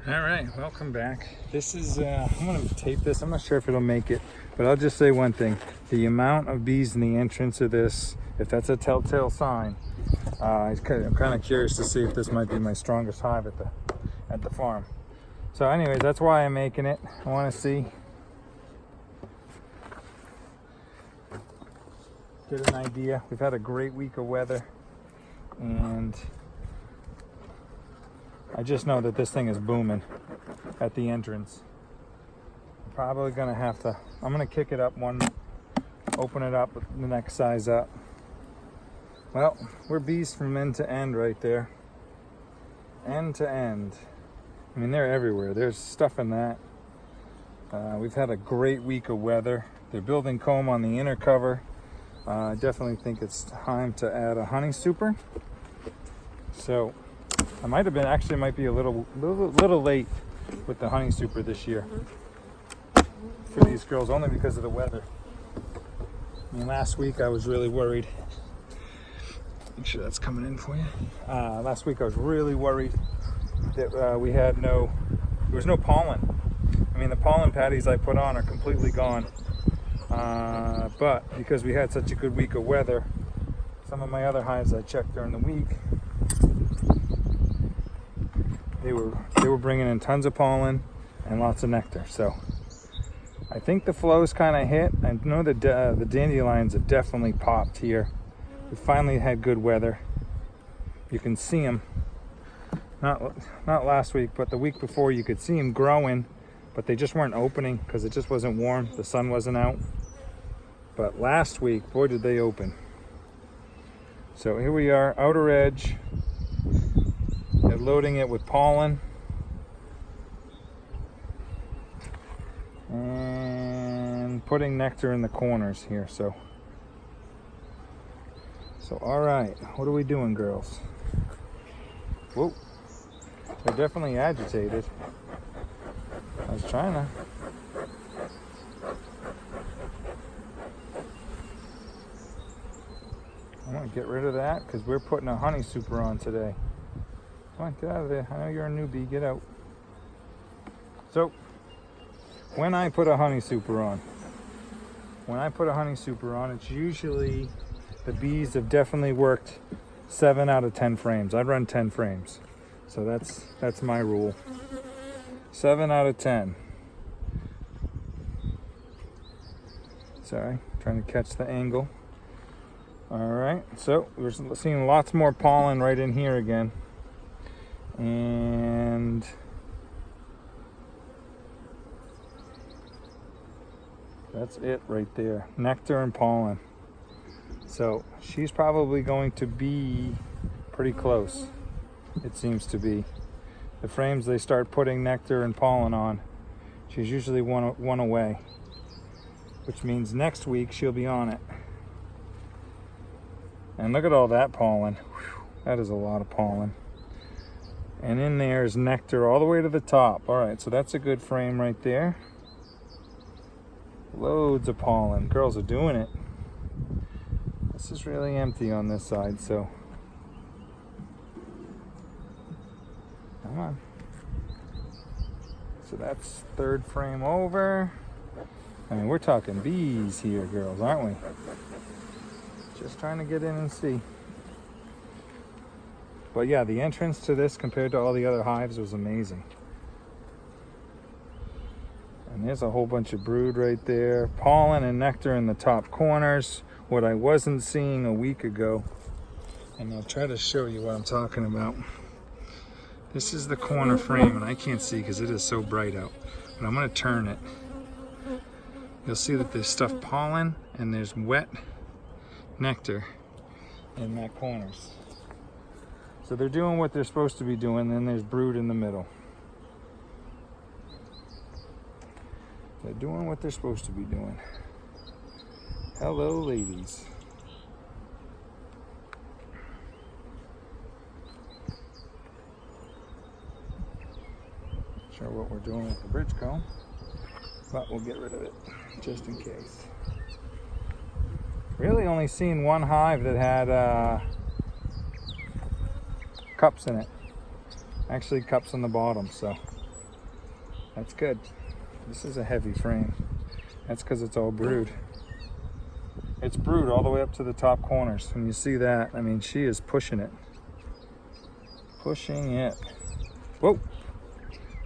All right, welcome back. This is, I'm gonna tape this. I'm not sure if it'll make it, but I'll just say one thing. The amount of bees in the entrance of this, if that's a telltale sign, I'm kind of curious to see if this might be my strongest hive at the farm. So anyways, that's why I'm making it. I wanna see, get an idea. We've had a great week of weather, and I just know that this thing is booming at the entrance. I'm probably gonna have to, I'm gonna kick it up one, open it up, the next size up. Well, we're bees from end to end right there. End to end. I mean, they're everywhere. There's stuff in that. We've had a great week of weather. They're building comb on the inner cover. I definitely think it's time to add a honey super. So I might have been, actually might be a little late with the honey super this year for these girls, only because of the weather. I mean, last week I was really worried. Make sure that's coming in for you. Last week I was really worried that there was no pollen. I mean, the pollen patties I put on are completely gone. But because we had such a good week of weather, some of my other hives I checked during the week, they were bringing in tons of pollen and lots of nectar. So I think the flow's kind of hit. I know that the dandelions have definitely popped here. We finally had good weather. You can see them. Not last week, but the week before, you could see them growing, but they just weren't opening because it just wasn't warm. The sun wasn't out. But last week, boy, did they open. So here we are, outer edge. They're loading it with pollen. And putting nectar in the corners here, so all right, what are we doing, girls? Whoa, they're definitely agitated. I was trying to. I want to get rid of that because we're putting a honey super on today. Come on, get out of there. I know you're a newbie, get out. So, when I put a honey super on, it's usually, the bees have definitely worked 7 out of 10 frames. I'd run 10 frames. So that's my rule. 7 out of 10. Sorry, trying to catch the angle. All right, so we're seeing lots more pollen right in here again. And that's it right there, nectar and pollen. So she's probably going to be pretty close, it seems to be. The frames they start putting nectar and pollen on, she's usually one away, which means next week she'll be on it. And look at all that pollen. Whew, that is a lot of pollen. And in there is nectar all the way to the top. All right, so that's a good frame right there. Loads of pollen. Girls are doing it. This is really empty on this side, so come on. So that's third frame over. I mean, we're talking bees here, girls, aren't we? Just trying to get in and see. But yeah, the entrance to this compared to all the other hives was amazing. And there's a whole bunch of brood right there. Pollen and nectar in the top corners, what I wasn't seeing a week ago. And I'll try to show you what I'm talking about. This is the corner frame, and I can't see because it is so bright out. But I'm going to turn it. You'll see that there's stuffed pollen and there's wet nectar in that corners. So they're doing what they're supposed to be doing, then there's brood in the middle. They're doing what they're supposed to be doing. Hello, ladies. Not sure what we're doing with the bridge comb, but we'll get rid of it just in case. Really only seen one hive that had cups in it. Actually cups on the bottom, so That's good. This is a heavy frame. That's because it's all brood. It's brood all the way up to the top corners. When you see that, I mean, she is pushing it. Pushing it. Whoa!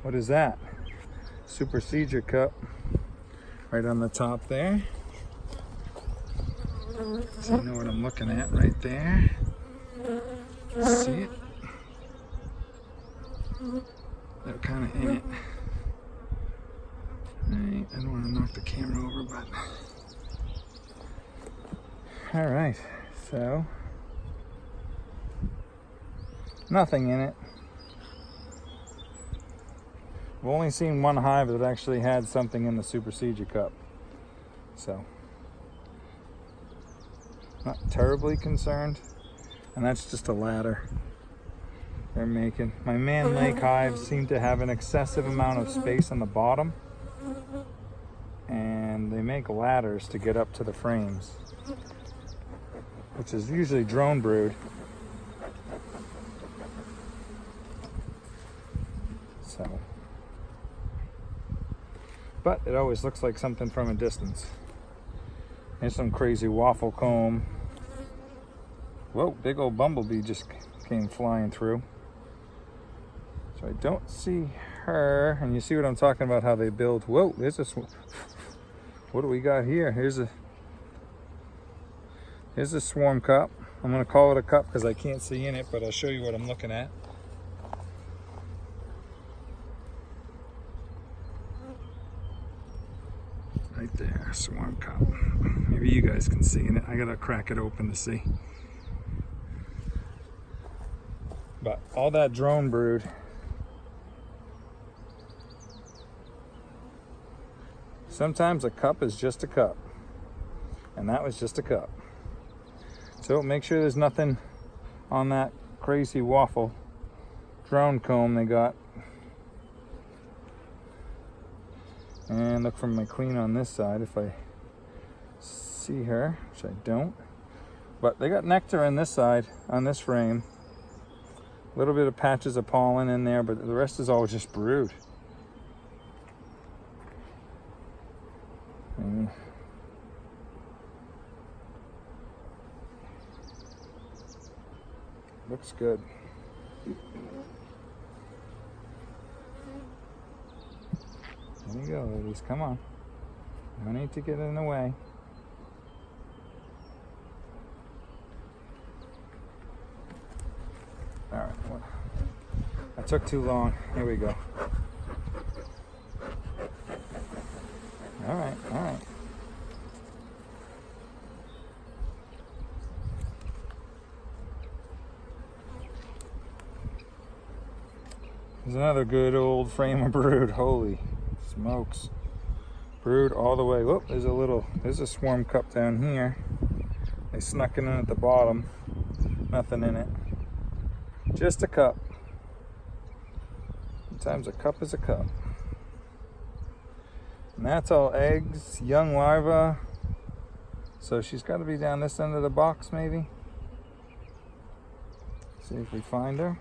What is that? Supersedure cup. Right on the top there. So you know what I'm looking at right there. See it? They're kind of in it. Alright, I don't want to knock the camera over, but... Alright, so... nothing in it. I've only seen one hive that actually had something in the supersedure cup. So... not terribly concerned. And that's just a ladder they're making. My man lake hives seem to have an excessive amount of space on the bottom. And they make ladders to get up to the frames, which is usually drone brood. So, but it always looks like something from a distance. There's some crazy waffle comb. Whoa, big old bumblebee just came flying through. So I don't see her, and you see what I'm talking about, how they build. Whoa, there's a what do we got here? Here's a swarm cup. I'm gonna call it a cup because I can't see in it, but I'll show you what I'm looking at. Right there, swarm cup. Maybe you guys can see in it. I gotta crack it open to see. But all that drone brood, sometimes a cup is just a cup, and that was just a cup. So make sure there's nothing on that crazy waffle drone comb they got. And look for my queen on this side if I see her, which I don't. But they got nectar on this side, on this frame. A little bit of patches of pollen in there, but the rest is all just brood. And looks good. There you go, ladies. Come on. No need to get in the way. All right. Well, I took too long. Here we go. All right. All right. There's another good old frame of brood. Holy smokes. Brood all the way. Whoop, there's a swarm cup down here. They snuck it in at the bottom. Nothing in it. Just a cup. Sometimes a cup is a cup. And that's all eggs, young larvae. So she's got to be down this end of the box maybe. See if we find her.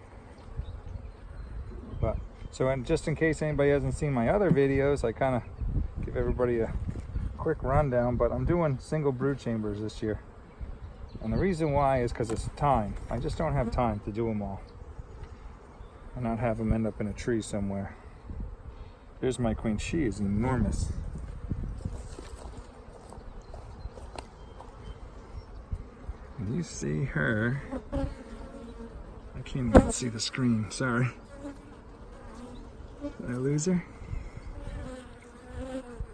But so, just in case anybody hasn't seen my other videos, I kind of give everybody a quick rundown. But I'm doing single brood chambers this year, and the reason why is because it's time. I just don't have time to do them all and not have them end up in a tree somewhere. Here's my queen. She is enormous. Can you see her? I can't even see the screen. Sorry. Did I lose her?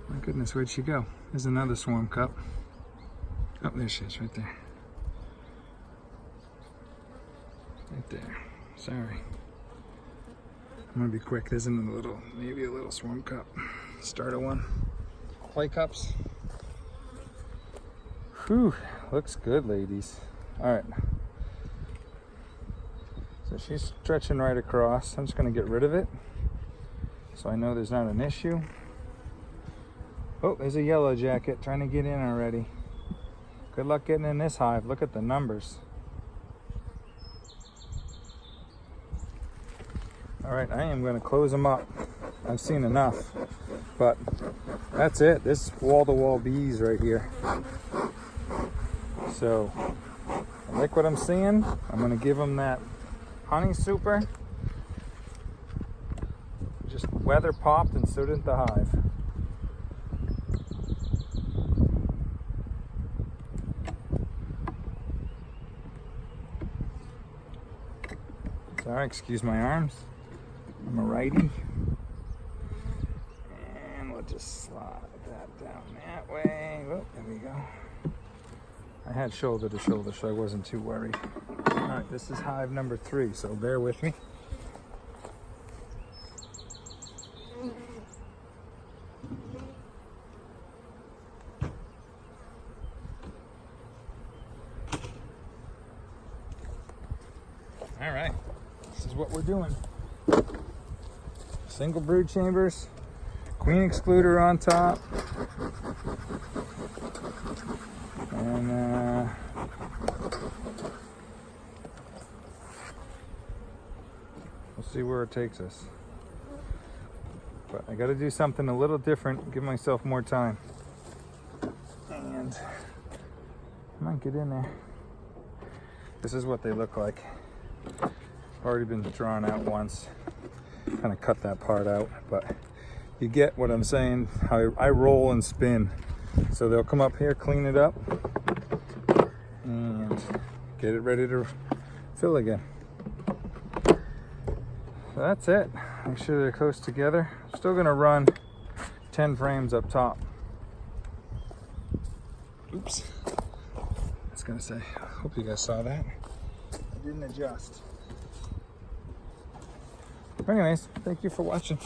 My goodness, where'd she go? There's another swarm cup. Oh, there she is, right there. Right there. Sorry. I'm gonna be quick. There's maybe a little swarm cup. Starter one. Clay cups. Whew, looks good, ladies. All right. So she's stretching right across. I'm just gonna get rid of it, so I know there's not an issue. Oh, there's a yellow jacket trying to get in already. Good luck getting in this hive. Look at the numbers. All right, I am going to close them up. I've seen enough, but that's it. This wall-to-wall bees right here. So I like what I'm seeing. I'm gonna give them that honey super. Just weather popped and so did the hive. Sorry, excuse my arms. I'm a righty. And we'll just slide that down that way. Oh, there we go. I had shoulder to shoulder, so I wasn't too worried. All right, this is hive number 3, so bear with me. All right, this is what we're doing. Single brood chambers, queen excluder on top, and we'll see where it takes us. But I got to do something a little different, give myself more time. And I might get in there. This is what they look like. Already been drawn out once. Kind of cut that part out, but you get what I'm saying. How I roll and spin. So they'll come up here, clean it up, and get it ready to fill again. So that's it. Make sure they're close together. Still gonna run 10 frames up top. Oops. I was gonna say, hope you guys saw that. I didn't adjust. Anyways, thank you for watching.